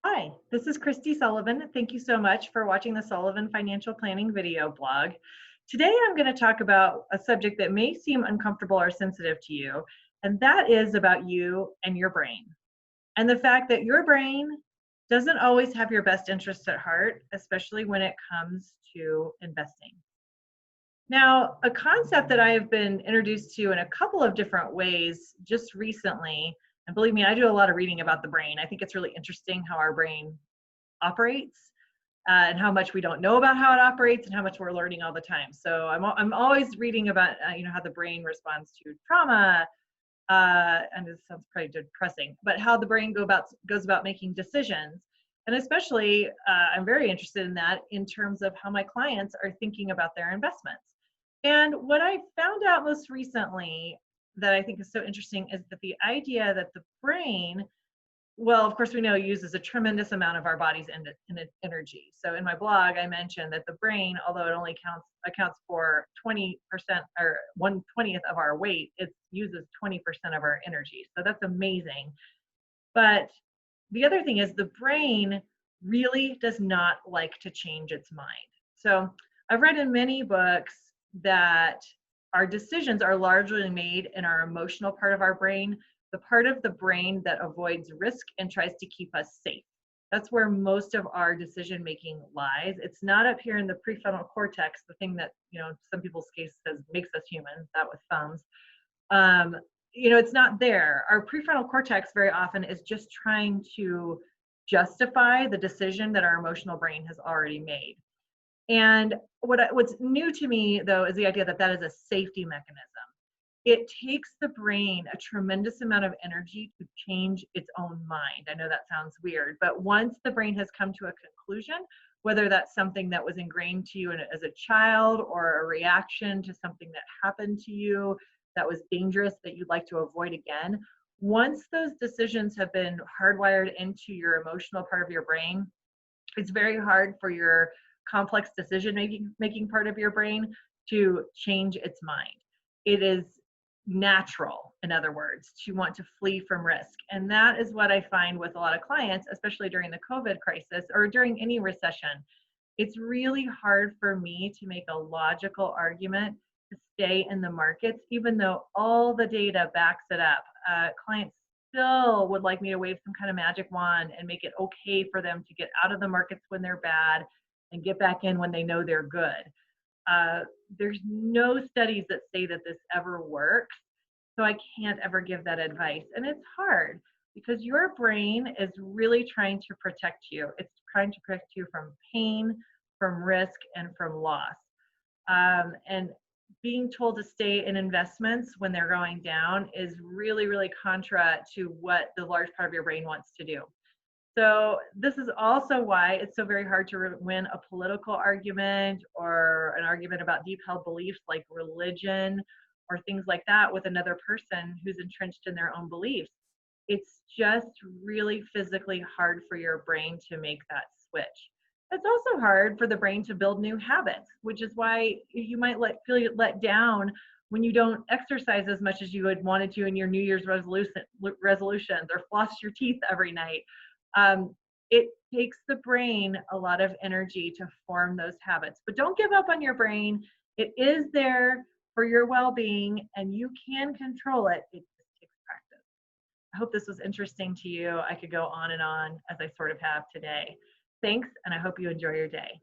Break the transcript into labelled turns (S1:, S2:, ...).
S1: Hi, this is Kristi Sullivan. Thank you so much for watching the Sullivan Financial Planning video blog. Today I'm going to talk about a subject that may seem uncomfortable or sensitive to you, and that is about you and your brain. And the fact that your brain doesn't always have your best interests at heart, especially when it comes to investing. Now, a concept that I have been introduced to in a couple of different ways just recently, and believe me, I do a lot of reading about the brain. I think it's really interesting how our brain operates and how much we don't know about how it operates and how much we're learning all the time. So I'm always reading about how the brain responds to trauma, and it sounds pretty depressing, but how the brain goes about making decisions. And especially, I'm very interested in that in terms of how my clients are thinking about their investments. And what I found out most recently that I think is so interesting is that the idea that the brain, well, of course, we know it uses a tremendous amount of our body's energy. So in my blog, I mentioned that the brain, although it only accounts for 20% or 1/20th of our weight, it uses 20% of our energy. So that's amazing. But the other thing is the brain really does not like to change its mind. So I've read in many books that our decisions are largely made in our emotional part of our brain, the part of the brain that avoids risk and tries to keep us safe. That's where most of our decision making lies. It's not up here in the prefrontal cortex, the thing that, some people's case says makes us human, that with thumbs. Um, it's not there. Our prefrontal cortex very often is just trying to justify the decision that our emotional brain has already made. And what's new to me, though, is the idea that that is a safety mechanism. It takes the brain a tremendous amount of energy to change its own mind. I know that sounds weird, but once the brain has come to a conclusion, whether that's something that was ingrained to you as a child or a reaction to something that happened to you that was dangerous that you'd like to avoid again, once those decisions have been hardwired into your emotional part of your brain, it's very hard for your complex decision making part of your brain to change its mind. It is natural, in other words, to want to flee from risk. And that is what I find with a lot of clients, especially during the COVID crisis or during any recession. It's really hard for me to make a logical argument to stay in the markets, even though all the data backs it up. Clients still would like me to wave some kind of magic wand and make it okay for them to get out of the markets when they're bad and get back in when they know they're good. There's no studies that say that this ever works, so I can't ever give that advice. And it's hard because your brain is really trying to protect you. It's trying to protect you from pain, from risk, and from loss. And being told to stay in investments when they're going down is really, really contra to what the large part of your brain wants to do. So this is also why it's so very hard to win a political argument or an argument about deep held beliefs like religion or things like that with another person who's entrenched in their own beliefs. It's just really physically hard for your brain to make that switch. It's also hard for the brain to build new habits, which is why you might feel let down when you don't exercise as much as you had wanted to in your New Year's resolutions or floss your teeth every night. It takes the brain a lot of energy to form those habits, but don't give up on your brain. It is there for your well-being and you can control it. It just takes practice. I hope this was interesting to you. I could go on and on as I sort of have today. Thanks, and I hope you enjoy your day.